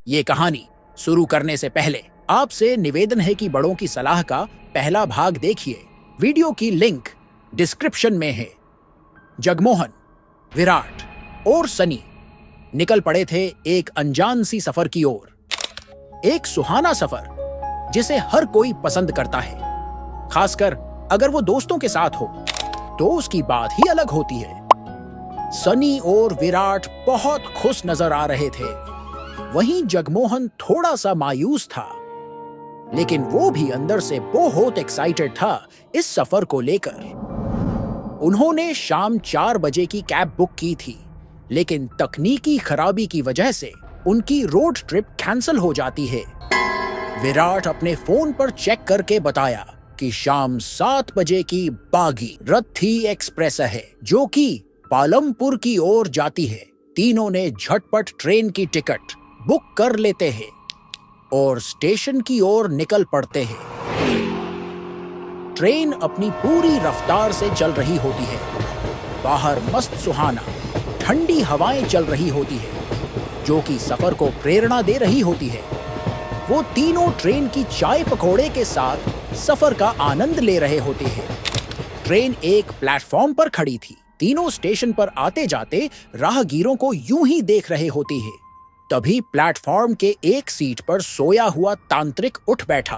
ये कहानी शुरू करने से पहले आपसे निवेदन है कि बड़ों की सलाह का पहला भाग देखिए। वीडियो की लिंक डिस्क्रिप्शन में है। जगमोहन, विराट और सनी निकल पड़े थे एक अनजान सी सफर की ओर। एक सुहाना सफर जिसे हर कोई पसंद करता है, खासकर अगर वो दोस्तों के साथ हो तो उसकी बात ही अलग होती है। सनी और विराट बहुत खुश नजर आ रहे थे, वहीं जगमोहन थोड़ा सा मायूस था, लेकिन वो भी अंदर से बहुत एक्साइटेड था इस सफर को लेकर। उन्होंने शाम 4 बजे की कैब बुक की थी, लेकिन तकनीकी खराबी की वजह से उनकी रोड ट्रिप कैंसिल हो जाती है। विराट अपने फोन पर चेक करके बताया कि शाम 7 बजे की बागी रथी एक्सप्रेस है जो कि पालमपुर की ओर जाती है। तीनों ने झटपट ट्रेन की टिकट बुक कर लेते हैं और स्टेशन की ओर निकल पड़ते हैं। ट्रेन अपनी पूरी रफ्तार से चल रही होती है। बाहर मस्त सुहाना ठंडी हवाएं चल रही होती है जो कि सफर को प्रेरणा दे रही होती है। वो तीनों ट्रेन की चाय पकौड़े के साथ सफर का आनंद ले रहे होते हैं। ट्रेन एक प्लेटफॉर्म पर खड़ी थी। तीनों स्टेशन पर आते जाते राहगीरों को यूं ही देख रहे होते हैं। तभी प्लेटफॉर्म के एक सीट पर सोया हुआ तांत्रिक उठ बैठा।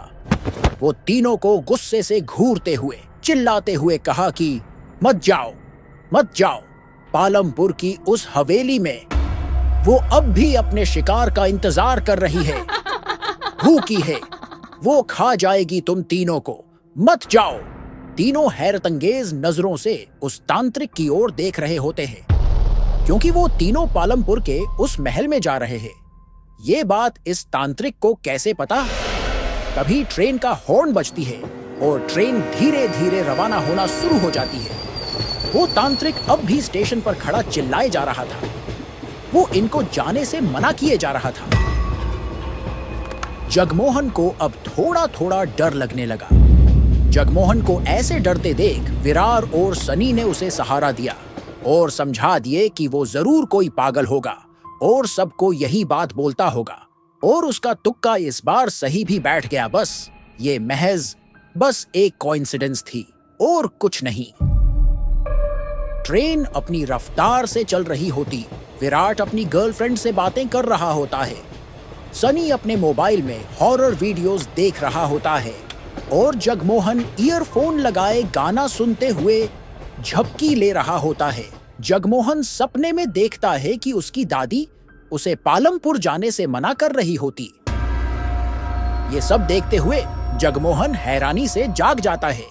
वो तीनों को गुस्से से घूरते हुए चिल्लाते हुए कहा कि मत जाओ, मत जाओ। पालमपुर की उस हवेली में वो अब भी अपने शिकार का इंतजार कर रही है। भूखी है, वो खा जाएगी तुम तीनों को, मत जाओ। तीनों हैरतंगेज नजरों से उस तांत्रिक की ओर देख रहे होते हैं, क्योंकि वो तीनों पालमपुर के उस महल में जा रहे हैं। ये बात इस तांत्रिक को कैसे पता? तभी ट्रेन का हॉर्न बजती है और ट्रेन धीरे धीरे रवाना होना शुरू हो जाती है। वो तांत्रिक अब भी स्टेशन पर खड़ा चिल्लाए जा रहा था। वो इनको जाने से मना किए जा रहा था। जगमोहन को अब थोड़ा थोड़ा डर लगने लगा। जगमोहन को ऐसे डरते देख विराट और सनी ने उसे सहारा दिया और समझा दिए कि वो जरूर कोई पागल होगा और सबको यही बात बोलता होगा। और उसका तुक्का इस बार सही भी बैठ गया। बस ये महज एक कोइंसिडेंस थी और कुछ नहीं। ट्रेन अपनी रफ्तार से चल रही होती। विराट अपनी गर्लफ्रेंड से बातें कर रहा होता है। सनी अपने मोबाइल में हॉरर वीडियोस देख रहा होता है और जगमोहन ईयरफोन लगाए गाना सुनते हुए झपकी ले रहा होता है। जगमोहन सपने में देखता है कि उसकी दादी उसे पालमपुर जाने से मना कर रही होती। ये सब देखते हुए जगमोहन हैरानी से जाग जाता है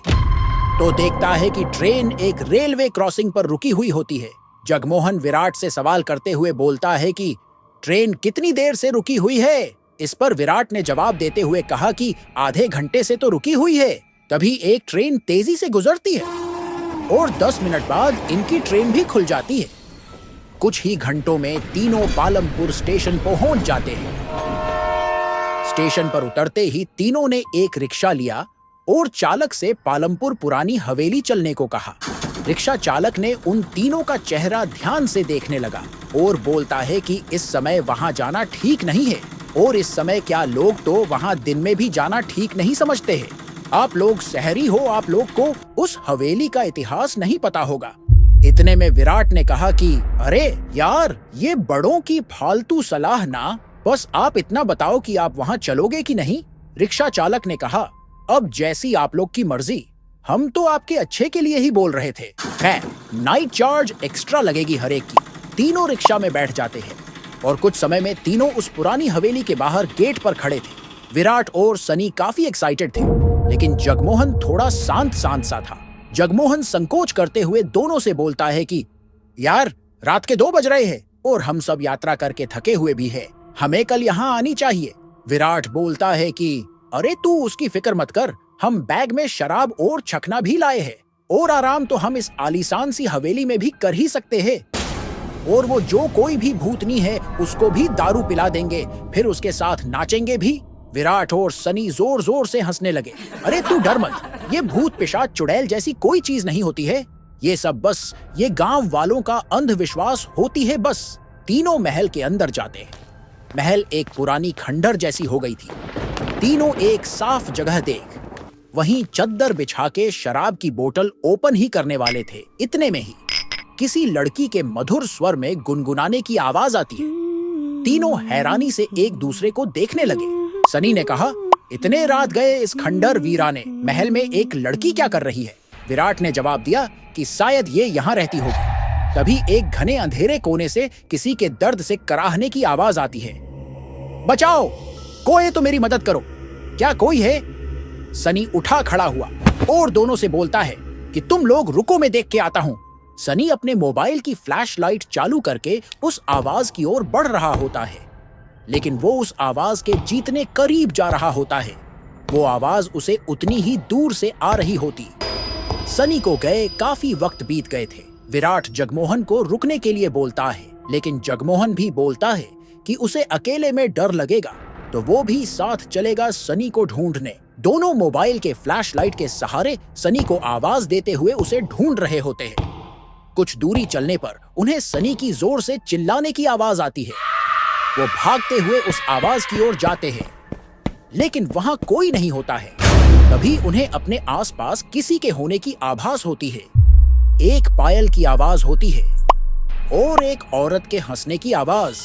तो देखता है कि ट्रेन एक रेलवे क्रॉसिंग पर रुकी हुई होती है। जगमोहन विराट से सवाल करते हुए बोलता है कि ट्रेन कितनी देर से रुकी हुई है? इस पर विराट ने जवाब देते हुए कहा कि आधे घंटे से तो रुकी हुई है। तभी एक ट्रेन तेजी से गुजरती है और 10 मिनट बाद इनकी ट्रेन भी खुल जाती है। कुछ ही घंटों में तीनों पालमपुर स्टेशन पहुंच जाते हैं। स्टेशन पर उतरते ही तीनों ने एक रिक्शा लिया और चालक से पालमपुर पुरानी हवेली चलने को कहा। रिक्शा चालक ने उन तीनों का चेहरा ध्यान से देखने लगा और बोलता है कि इस समय वहां जाना ठीक नहीं है और इस समय क्या लोग तो वहां दिन में भी जाना ठीक नहीं समझते हैं। आप लोग शहरी हो, आप लोग को उस हवेली का इतिहास नहीं पता होगा। इतने में विराट ने कहा कि अरे यार, ये बड़ों की फालतू सलाह ना, बस आप इतना बताओ कि आप वहां चलोगे कि नहीं। रिक्शा चालक ने कहा अब जैसी आप लोग की मर्जी, हम तो आपके अच्छे के लिए ही बोल रहे थे। खैर, नाइट चार्ज एक्स्ट्रा लगेगी हर एक की। तीनों रिक्शा में बैठ जाते हैं और कुछ समय में तीनों उस पुरानी हवेली के बाहर गेट पर खड़े थे। विराट और सनी काफी एक्साइटेड थे, लेकिन जगमोहन थोड़ा शांत सा था। जगमोहन संकोच करते हुए दोनों से बोलता है कि यार, रात के 2 बज रहे हैं और हम सब यात्रा करके थके हुए भी हैं। हमें कल यहाँ आनी चाहिए। विराट बोलता है कि अरे तू उसकी फिक्र मत कर, हम बैग में शराब और छकना भी लाए हैं और आराम तो हम इस आलीशान सी हवेली में भी कर ही सकते हैं। और वो जो कोई भी भूतनी है उसको भी दारू पिला देंगे, फिर उसके साथ नाचेंगे भी। विराट और सनी जोर जोर से हंसने लगे। अरे तू डर मत, ये भूत पिशाच चुड़ैल जैसी कोई चीज नहीं होती है। ये सब बस ये गांव वालों का अंधविश्वास होती है। बस तीनों महल के अंदर जाते हैं। महल एक पुरानी खंडर जैसी हो गई थी। तीनों एक साफ जगह देख वहीं चद्दर बिछा के शराब की बोतल ओपन ही करने वाले थे। इतने में ही किसी लड़की के मधुर स्वर में गुनगुनाने की आवाज आती है। तीनों हैरानी से एक दूसरे को देखने लगे। सनी ने कहा, इतने रात गए इस खंडर वीराने महल में एक लड़की क्या कर रही है? विराट ने जवाब दिया कि शायद ये यहाँ रहती होगी। तभी एक घने अंधेरे कोने से किसी के दर्द से कराहने की आवाज आती है। बचाओ, कोई है तो मेरी मदद करो। क्या कोई है? सनी उठा खड़ा हुआ और दोनों से बोलता है कि तुम लोग रुको, मैं देख के आता हूँ। सनी अपने मोबाइल की फ्लैशलाइट चालू करके उस आवाज की ओर बढ़ रहा होता है, लेकिन वो उस आवाज के जितने करीब जा रहा होता है, वो आवाज उसे उतनी ही दूर से आ रही होती। सनी को गए काफी वक्त बीत गए थे। विराट जगमोहन को रुकने के लिए बोलता है, लेकिन जगमोहन भी बोलता है कि उसे अकेले में डर लगेगा, तो वो भी साथ चलेगा सनी को ढूंढने। दोनों मोबाइल के फ्लैशलाइट के सहारे सनी को आवाज देते हुए उसे ढूंढ रहे होते हैं। कुछ दूरी चलने पर उन्हें सनी की जोर से चिल्लाने की आवाज आती है। वो भागते हुए उस आवाज की ओर जाते हैं, लेकिन वहां कोई नहीं होता है। तभी उन्हें अपने आसपास किसी के होने की आभास होती है। एक पायल की आवाज होती है और एक औरत के हंसने की आवाज,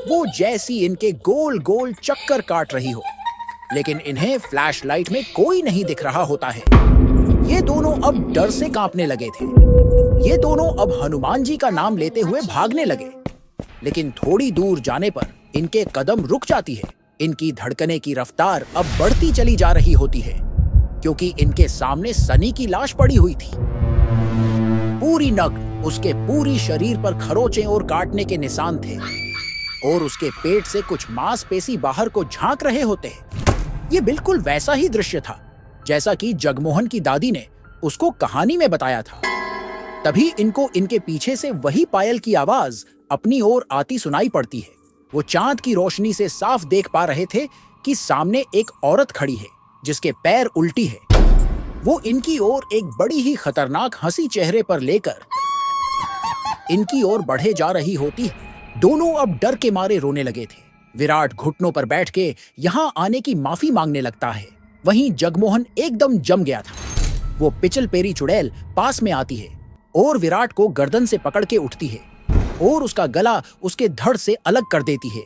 वो जैसी इनके गोल गोल चक्कर काट रही हो, लेकिन इन्हें फ्लैशलाइट में कोई नहीं दिख रहा होता है। ये दोनों अब डर से कांपने लगे थे। ये दोनों अब हनुमान जी का नाम लेते हुए भागने लगे, लेकिन थोड़ी दूर जाने पर इनके कदम रुक जाती है। इनकी धड़कने की रफ्तार अब बढ़ती चली जा रही होती है, क्योंकि इनके सामने सनी की लाश पड़ी हुई थी। पूरी नग्न, उसके पूरी शरीर पर खरोंचे और काटने के निशान थे और उसके पेट से कुछ मांसपेशी बाहर को झांक रहे होते हैं। ये बिल्कुल वैसा ही दृश्य था जैसा कि जगमोहन की दादी ने उसको कहानी में बताया था। तभी इनको इनके पीछे से वही पायल की आवाज अपनी ओर आती सुनाई पड़ती है। वो चांद की रोशनी से साफ देख पा रहे थे कि सामने एक औरत खड़ी है जिसके पैर उल्टी है। वो इनकी ओर एक बड़ी ही खतरनाक हंसी चेहरे पर लेकर इनकी ओर बढ़े जा रही होती है। दोनों अब डर के मारे रोने लगे थे। विराट घुटनों पर बैठ के यहाँ आने की माफी मांगने लगता है। वहीं जगमोहन एकदम जम गया था। वो पिचल पेरी चुड़ैल पास में आती है और विराट को गर्दन से पकड़ के उठती है और उसका गला उसके धड़ से अलग कर देती है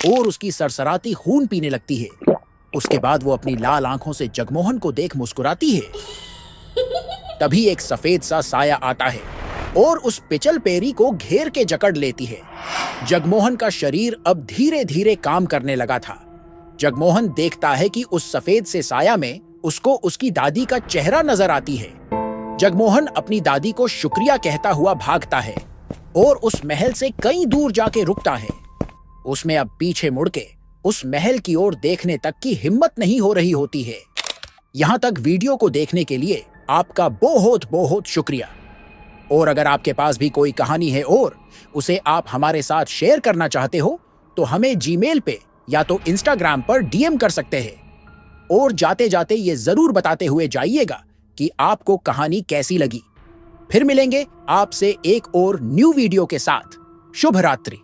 और उसकी सरसराती खून पीने लगती है। उसके बाद वो अपनी लाल आंखों से जगमोहन को देख मुस्कुराती है। तभी एक सफेद सा साया आता है और उस पिचल पेरी को घेर के जकड़ लेती है। जगमोहन का शरीर अब धीरे धीरे काम करने लगा था। जगमोहन देखता है कि उस सफेद से साया में उसको उसकी दादी का चेहरा नजर आती है। जगमोहन अपनी दादी को शुक्रिया कहता हुआ भागता है और उस महल से कई दूर जाके रुकता है। उसमें अब पीछे मुड़ के उस महल की ओर देखने तक की हिम्मत नहीं हो रही होती है। यहाँ तक वीडियो को देखने के लिए आपका बहुत बहुत शुक्रिया। और अगर आपके पास भी कोई कहानी है और उसे आप हमारे साथ शेयर करना चाहते हो तो हमें जीमेल पे या तो इंस्टाग्राम पर डीएम कर सकते हैं। और जाते जाते ये जरूर बताते हुए जाइएगा कि आपको कहानी कैसी लगी। फिर मिलेंगे आपसे एक और न्यू वीडियो के साथ। शुभ रात्रि।